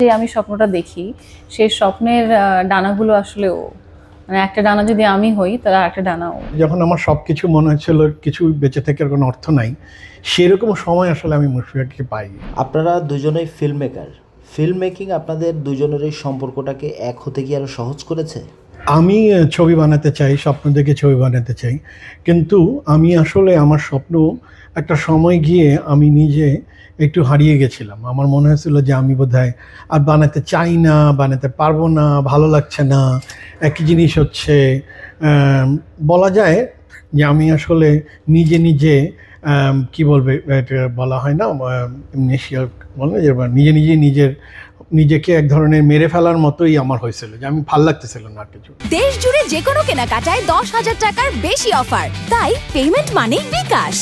যে আমি স্বপ্নটা দেখি সেই স্বপ্নের ডানাগুলো আসলেও মানে একটা ডানা যদি আমি হই তাহলে আরেকটা ডানাও। যখন আমার সবকিছু মনে হচ্ছিল কিছু বেঁচে থেকে কোনো অর্থ নাই, সেরকম সময় আসলে আমি মুশফিকাকে পাই। আপনারা দুজনেই ফিল্ম মেকার। ফিল্ম মেকিং আপনাদের দুজনেরই সম্পর্কটাকে এক হতে কি আরো সহজ করেছে? আমি ছবি বানাতে চাই, স্বপ্ন দেখে ছবি বানাতে চাই, কিন্তু আমি আসলে আমার স্বপ্ন একটা সময় গিয়ে আমি নিজে একটু হারিয়ে গেছিলাম। আমার মনে হয়েছিল যে আমি বোধহয় আর বানাতে চাই না, বানাতে পারবো না, ভালো লাগছে না। একই জিনিস হচ্ছে, বলা যায় যে আমি আসলে নিজে নিজে কি বলবে, এটা বলা হয় না, নেশিয়া বলে যে নিজে নিজে নিজেকে এক ধরনের মেরে ফেলার মতোই আমার হয়েছিল, যে আমি ভাল লাগতেছিল না কিছু। দেশ জুড়ে যে কোনো কেনাকাটায় 10,000 টাকার বেশি অফার, তাই পেমেন্ট মানেই বিকাশ।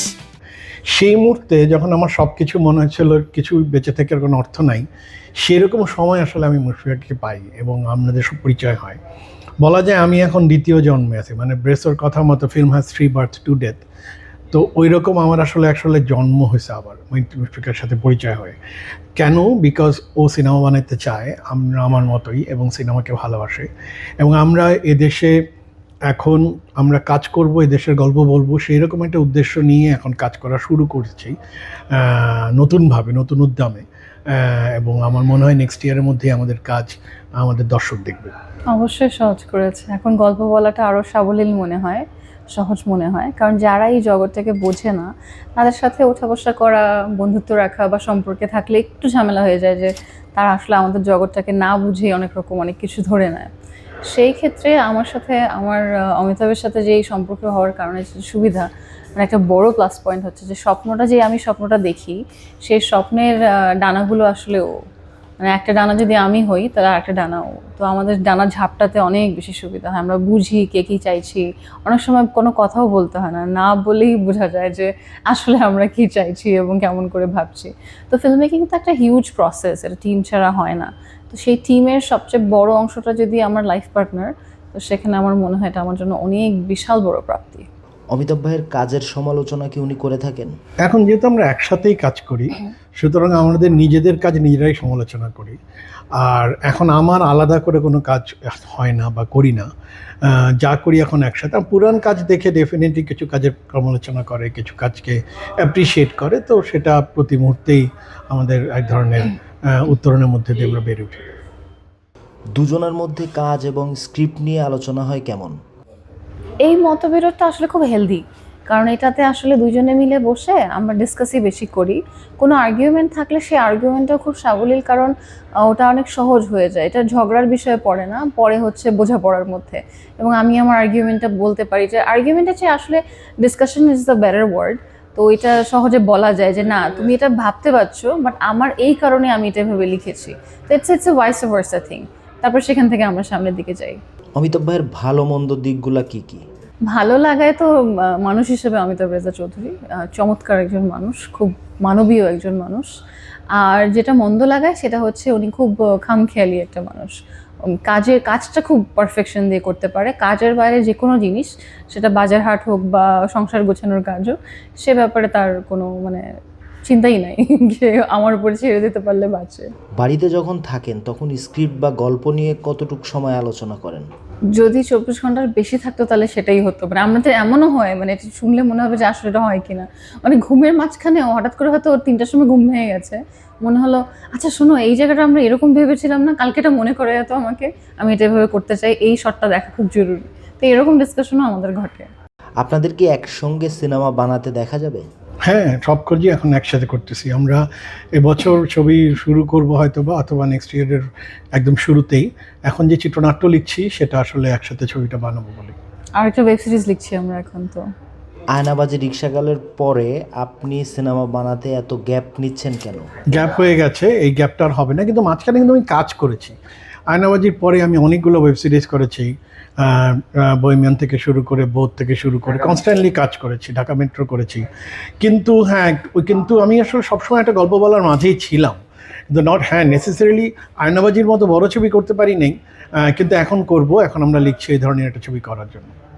সেই মুহূর্তে যখন আমার সব কিছু মনে হচ্ছিল কিছু বেঁচে থেকে কোনো অর্থ নাই, সেরকম সময় আসলে আমি মুশফিকাকে পাই এবং আমাদের সব পরিচয় হয়। বলা যায় আমি এখন দ্বিতীয় জন্মে আছি, মানে ব্রেসোর কথা মতো ফিল্ম হ্যাজ 3 বার্থ 2 ডেথ। তো ওই রকম আমার আসলে জন্ম হয়েছে আবার মুশফিকার সাথে পরিচয় হয়ে। কেন? বিকজ ও সিনেমা বানাতে চায়, আমরা আমার মতোই, এবং সিনেমাকে ভালোবাসে, এবং আমরা এদেশে এখন আমরা কাজ করব, এদেশের গল্প বলবো, সেই রকম একটা উদ্দেশ্য নিয়ে এখন কাজ করা শুরু করেছি নতুনভাবে, নতুন উদ্যমে। এবং আমার মনে হয় নেক্সট ইয়ারের মধ্যেই আমাদের কাজ আমাদের দর্শক দেখবে। অবশ্যই সহজ করেছে, এখন গল্প বলাটা আরো সাবলীল মনে হয়, সহজ মনে হয়, কারণ যারা এই জগৎটাকে বোঝে না তাদের সাথে ওঠা বসা করা, বন্ধুত্ব রাখা বা সম্পর্কে থাকলে একটু ঝামেলা হয়ে যায় যে তারা আসলে আমাদের জগৎটাকে না বুঝেই অনেক রকম অনেক কিছু ধরে নেয়। সেই ক্ষেত্রে আমার সাথে আমার অমিতাভের সাথে যে এই সম্পর্ক হওয়ার কারণে যে সুবিধা, মানে একটা বড় প্লাস পয়েন্ট হচ্ছে যে স্বপ্নটা যে আমি স্বপ্নটা দেখি সেই স্বপ্নের ডানাগুলো আসলেও মানে একটা ডানা যদি আমি হই তাহলে আরেকটা ডানাও। তো আমাদের ডানা ঝাপটাতে অনেক বেশি সুবিধা হয়, আমরা বুঝি কে কী চাইছি, অনেক সময় কোনো কথাও বলতে হয় না, না বলেই বোঝা যায় যে আসলে আমরা কী চাইছি এবং কেমন করে ভাবছি। তো ফিল্ম মেকিং তো একটা হিউজ প্রসেস, এটা টিম ছাড়া হয় না। তো সেই টিমের সবচেয়ে বড় অংশটা যদি আমার লাইফ পার্টনার, তো সেখানে আমার মনে হয় এটা আমার জন্য অনেক বিশাল বড় প্রাপ্তি। অমিতাভ ভাইয়ের কাজের সমালোচনা কি উনি করে থাকেন? এখন যেহেতু আমরা একসাথেই কাজ করি, সুতরাং আমাদের নিজেদের কাজ নিজেরাই সমালোচনা করি। আর এখন আমার আলাদা করে কোনো কাজ হয় না বা করি না, যা করি এখন একসাথে। পুরান কাজ দেখে ডেফিনেটলি কিছু কাজের সমালোচনা করে, কিছু কাজকে অ্যাপ্রিসিয়েট করে, তো সেটা প্রতি মুহূর্তেই আমাদের এক ধরনের উত্তরণের মধ্যে দিয়ে আমরা বেড়ে উঠি। দুজনের মধ্যে কাজ এবং স্ক্রিপ্ট নিয়ে আলোচনা হয় কেমন? এই মতবিরোধটা আসলে খুব হেলদি, কারণ এটাতে আসলে দুজনে মিলে বসে আমরা ডিসকাসই বেশি করি। কোনো আর্গুমেন্ট থাকলে সেই আর্গুমেন্টটাও খুব সাবলীল, কারণ ওটা অনেক সহজ হয়ে যায়, এটা ঝগড়ার বিষয়ে পড়ে না, পরে হচ্ছে বোঝাপড়ার মধ্যে। এবং আমি আমার আর্গুমেন্টটা বলতে পারি, যে আর্গুমেন্টের চেয়ে আসলে discussion is the better word. তো এটা সহজে বলা যায় যে না তুমি এটা ভাবতে পারছো, বাট আমার এই কারণে আমি এটা ভেবে লিখেছি। তো it's a vice versa thing. তারপর সেখান থেকে আমরা সামনের দিকে যাই। অমিতাভ ভাইয়ের ভালো মন্দ দিকগুলা কি কি? ভালো লাগায় তো মানুষ হিসেবে অমিতাভ রেজা চৌধুরী চমৎকার একজন মানুষ, খুব মানবীয় একজন মানুষ। আর যেটা মন্দ লাগায় সেটা হচ্ছে উনি খুব খামখেয়ালি একটা মানুষ, কাজটা খুব পারফেকশন দিয়ে করতে পারে, কাজের বাইরে যে কোনো জিনিস, সেটা বাজার হাট হোক বা সংসার গোছানোর কাজ হোক, সে ব্যাপারে তার কোনো মানে চিন্তাই নাই যে আমার উপরে ছেড়ে দিতে পারলে বাঁচে। বাড়িতে যখন থাকেন তখন স্ক্রিপ্ট বা গল্প নিয়ে কতটুকু সময় আলোচনা করেন? যদি 24 ঘন্টার বেশি থাকতো তাহলে সেটাই হতো, মানে আমাদের এমনও হয়, মানে এটা শুনলে মনে হবে যে আসলে এটা হয় কিনা, মানে ঘুমের মাঝখানে হঠাৎ করে হয়তো 3টার সময় ঘুম ভেঙে গেছে, মনে হলো আচ্ছা শোনো এই জায়গাটা আমরা এরকম ভেবেছিলাম না, কালকে এটা মনে করে যেত আমাকে, আমি এটা এভাবে করতে চাই, এই শটটা দেখা খুব জরুরি। তো এরকম ডিসকাশনও আমাদের ঘটে। আপনাদের কি একসঙ্গে সিনেমা বানাতে দেখা যাবে? হ্যাঁ, সব কাজই এখন একসাথে করতেছি আমরা। এবছর ছবি শুরু করব হয়তো বা, অথবা নেক্সট ইয়ারের একদম শুরুতেই। এখন যে চিত্রনাট্য লিখছি সেটা আসলে একসাথে ছবিটা বানাবো বলে। আর একটা ওয়েব সিরিজ লিখছি আমরা এখন। তো আয়নাবাজি রিক্সাগালের পরে আপনি সিনেমা বানাতে এত গ্যাপ নিচ্ছেন কেন? গ্যাপ হয়ে গেছে, এই গ্যাপটা আর হবে না, কিন্তু মাঝখানে কিন্তু আমি কাজ করেছি। আয়নাবাজির পরে আমি অনেকগুলো ওয়েব সিরিজ করেছি, বইমেন থেকে শুরু করে, বোধ থেকে শুরু করে কনস্ট্যান্টলি কাজ করেছি, ঢাকা মেট্রো করেছি। কিন্তু হ্যাঁ, কিন্তু আমি আসলে সবসময় একটা গল্প বলার মাঝেই ছিলাম, কিন্তু নট নেসেসারিলি আয়নাবাজির মতো বড় ছবি করতে পারি নাই, কিন্তু এখন করব, এখন আমরা লিখছি এই ধরনের একটা ছবি করার জন্য।